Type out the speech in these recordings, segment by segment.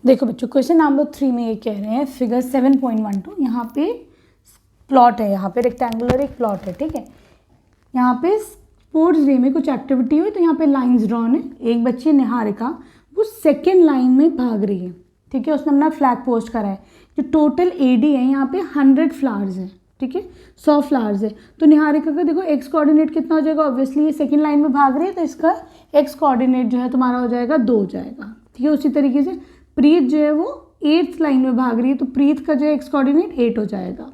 देखो बच्चों, question number 3 में ये कह रहे हैं फिगर 7.12। यहाँ पे प्लॉट है, यहाँ पे रेक्टेंगुलर एक प्लॉट है, ठीक है। यहाँ पे स्पोर्ट्स डे में कुछ एक्टिविटी हुई तो यहाँ पे लाइंस ड्रॉन है। एक बच्ची निहारिका वो सेकेंड लाइन में भाग रही है, ठीक है। उसने अपना फ्लैग पोस्ट करा है। जो टोटल एडी है यहाँ पे 100 फ्लावर्स है, ठीक है, 100 फ्लावर्स है। तो निहारिका का देखो एक्स कोऑर्डिनेट कितना हो जाएगा। ऑब्वियसली ये सेकेंड लाइन में भाग रही है तो इसका एक्स कोऑर्डिनेट जो है तुम्हारा हो जाएगा 2 हो जाएगा, ठीक है। उसी तरीके से प्रीत जो है वो 8th लाइन में भाग रही है तो प्रीत का जो है एक्स कोऑर्डिनेट 8 हो जाएगा,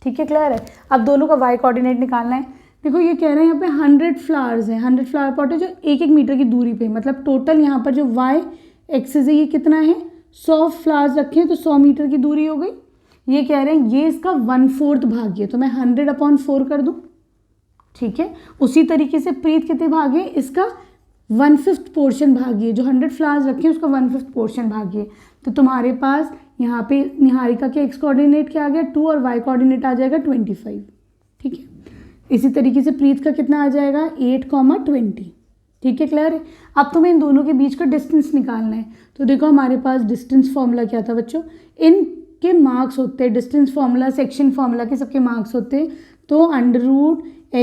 ठीक है। क्लियर है। अब दोनों का वाई कोऑर्डिनेट निकालना है। देखो ये कह रहे हैं यहाँ पे 100 फ्लावर्स है, 100 फ्लावर पॉट है जो 1-1 मीटर की दूरी पे, मतलब टोटल यहाँ पर जो वाई एक्सिस है ये कितना है, 100 फ्लावर्स रखे हैं तो 100 मीटर की दूरी हो गई। ये कह रहे हैं ये इसका 1/4 भाग है तो मैं 100/4 कर दूँ, ठीक है। उसी तरीके से प्रीत कितने भागे, इसका 1/5 पोर्शन भागिए। जो 100 फ्लावर्स रखे हैं उसका 1/5 पोर्शन भागिए। तो तुम्हारे पास यहाँ पे निहारिका के एक्स कोऑर्डिनेट क्या आ गया 2 और वाई कोऑर्डिनेट आ जाएगा 25, ठीक है। इसी तरीके से प्रीत का कितना आ जाएगा 8,20, ठीक है। क्लियर है। अब तुम्हें इन दोनों के बीच का डिस्टेंस निकालना है। तो देखो हमारे पास डिस्टेंस फॉर्मूला क्या था बच्चों, इनके मार्क्स होते हैं, डिस्टेंस फॉर्मूला सेक्शन फॉर्मूला के सबके मार्क्स होते हैं। तो √x2 -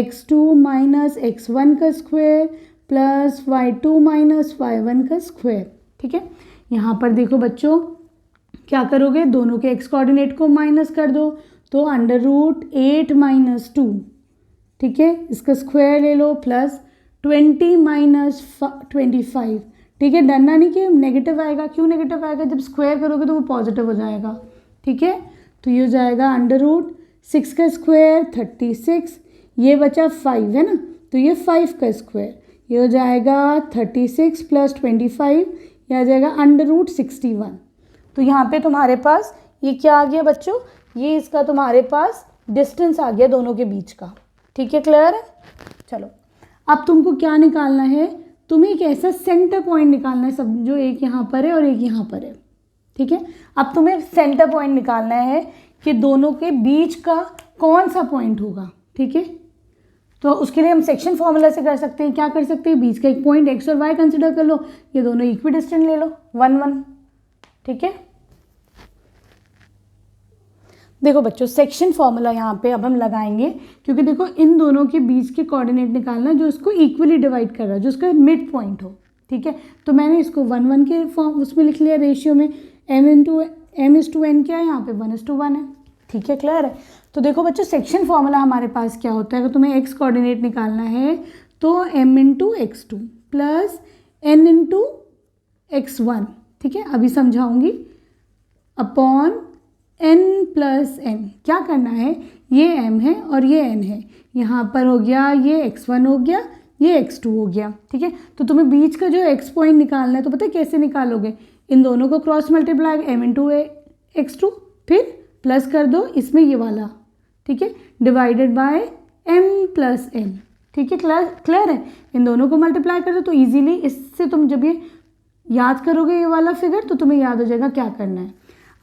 x1 का स्क्वायर प्लस y2 - y1 का स्क्वायर, ठीक है। यहाँ पर देखो बच्चों क्या करोगे, दोनों के x कोऑर्डिनेट को माइनस कर दो तो √8 - 2, ठीक है, इसका स्क्वायर ले लो प्लस 20 - 25, ठीक है। डरना नहीं कि नेगेटिव आएगा। क्यों नेगेटिव आएगा, जब स्क्वायर करोगे तो वो पॉजिटिव हो जाएगा, ठीक है। तो ये हो जाएगा √6 का स्क्वायर 36, ये बचा 5 है ना, तो ये 5 का स्क्वायर, ये हो जाएगा 36 + 25, ये आ जाएगा √61। तो यहाँ पे तुम्हारे पास ये क्या आ गया बच्चों, ये इसका तुम्हारे पास डिस्टेंस आ गया दोनों के बीच का, ठीक है। क्लियर है। चलो अब तुमको क्या निकालना है, तुम्हें एक ऐसा सेंटर पॉइंट निकालना है, सब जो एक यहाँ पर है और एक यहाँ पर है, ठीक है। अब तुम्हें सेंटर पॉइंट निकालना है कि दोनों के बीच का कौन सा पॉइंट होगा, ठीक है। तो उसके लिए हम सेक्शन फॉर्मूला से कर सकते हैं। क्या कर सकते हैं, बीच का एक पॉइंट एक्स और वाई कंसिडर कर लो, ये दोनों इक्वी डिस्टेंट ले लो 1-1, ठीक है। देखो बच्चों सेक्शन फॉर्मूला यहाँ पे अब हम लगाएंगे, क्योंकि देखो इन दोनों के बीच के कोऑर्डिनेट निकालना जो इसको इक्वली डिवाइड कर रहा है, जो उसका मिड पॉइंट हो, ठीक है। तो मैंने इसको 1-1 के फॉर्म उसमें लिख लिया रेशियो में, m/n क्या है यहाँ पे 1:1 है, ठीक है। क्लियर है। तो देखो बच्चों सेक्शन फॉर्मूला हमारे पास क्या होता है, अगर तुम्हें एक्स कोऑर्डिनेट निकालना है तो m/x2 प्लस n/x1, ठीक है, अभी समझाऊंगी, अपॉन n + n। क्या करना है, ये m है और ये n है, यहाँ पर हो गया ये x1 हो गया, ये x2 हो गया, ठीक है। तो तुम्हें बीच का जो x पॉइंट निकालना है तो पता है कैसे निकालोगे, इन दोनों को क्रॉस मल्टीप्लाई m/x2 फिर प्लस कर दो इसमें ये वाला, ठीक है, डिवाइडेड बाय m + n, ठीक है। क्लियर है। इन दोनों को मल्टीप्लाई कर दो तो इजीली इससे तुम जब ये याद करोगे ये वाला फिगर तो तुम्हें याद हो जाएगा क्या करना है।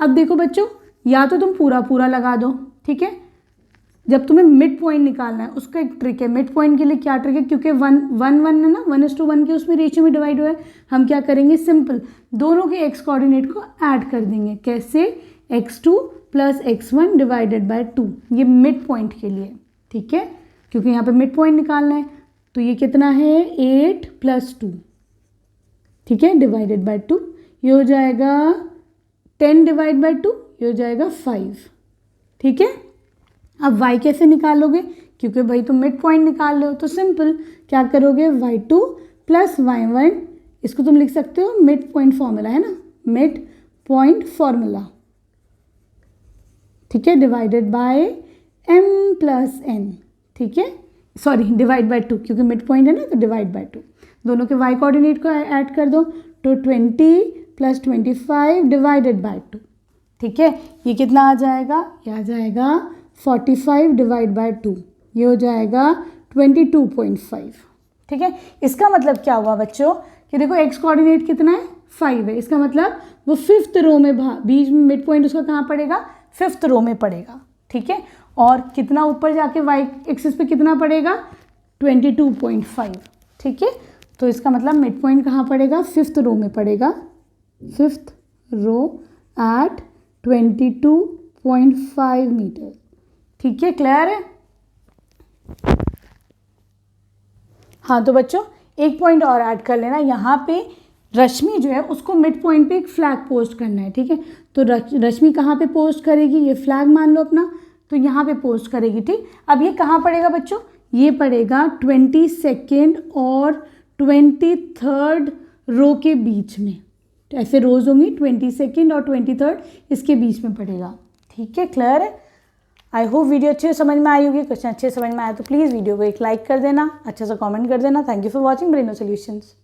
अब देखो बच्चों या तो तुम पूरा लगा दो, ठीक है। जब तुम्हें मिड पॉइंट निकालना है उसका एक ट्रिक है। मिड पॉइंट के लिए क्या ट्रिक है, क्योंकि 1-1 है ना, 1:1 के उसमें रेशियो में डिवाइड हुआ है, हम क्या करेंगे सिंपल दोनों के एक्स कोऑर्डिनेट को ऐड कर देंगे। कैसे, x2 + x1 डिवाइडेड बाय 2, ये मिड पॉइंट के लिए, ठीक है, क्योंकि यहाँ पे मिड पॉइंट निकालना है। तो ये कितना है 8 + 2, ठीक है, डिवाइडेड बाय 2, ये हो जाएगा 10 डिवाइड बाय 2, ये हो जाएगा 5, ठीक है। अब y कैसे निकालोगे, क्योंकि भाई तुम मिड पॉइंट निकाल रहे हो तो सिंपल क्या करोगे y2 + y1, इसको तुम लिख सकते हो मिड पॉइंट फॉर्मूला है ना, मिड पॉइंट फॉर्मूला, ठीक है, डिवाइडेड बाय m + n, ठीक है, सॉरी डिवाइड बाय 2, क्योंकि मिड पॉइंट है ना तो डिवाइड बाय 2। दोनों के y कोऑर्डिनेट को ऐड कर दो तो 20 + 25 डिवाइडेड बाय 2, ठीक है। ये कितना आ जाएगा, ये आ जाएगा 45 डिवाइड बाय 2, ये हो जाएगा 22.5, ठीक है। इसका मतलब क्या हुआ बच्चों कि देखो एक्स कोऑर्डिनेट कितना है 5 है, इसका मतलब वो 5th रो में बीच में मिड पॉइंट उसका कहाँ पड़ेगा 5th रो में पड़ेगा, ठीक है। और कितना ऊपर जाके वाई एक्सिस पे कितना पड़ेगा 22.5, ठीक है। तो इसका मतलब मिड पॉइंट कहाँ पड़ेगा 5th रो में पड़ेगा, 5th रो एट 22.5 मीटर। ठीक है, क्लियर है। हाँ तो बच्चों एक पॉइंट और ऐड कर लेना, यहाँ पे रश्मि जो है उसको मिड पॉइंट पे एक फ्लैग पोस्ट करना है। ठीक है, तो रश्मि कहाँ पे पोस्ट करेगी, ये फ्लैग मान लो अपना, तो यहाँ पे पोस्ट करेगी। ठीक, अब ये कहाँ पड़ेगा बच्चों, ये पड़ेगा 22nd और 23rd रो के बीच में। ऐसे रोज होंगी 22nd और 23rd, इसके बीच में पड़ेगा। ठीक है, क्लियर है। आई होप वीडियो अच्छे समझ में आई होगी। क्वेश्चन अच्छे समझ में आया तो प्लीज़ वीडियो को एक लाइक कर देना, अच्छा सा कमेंट कर देना। Thank you for watching Breno solutions.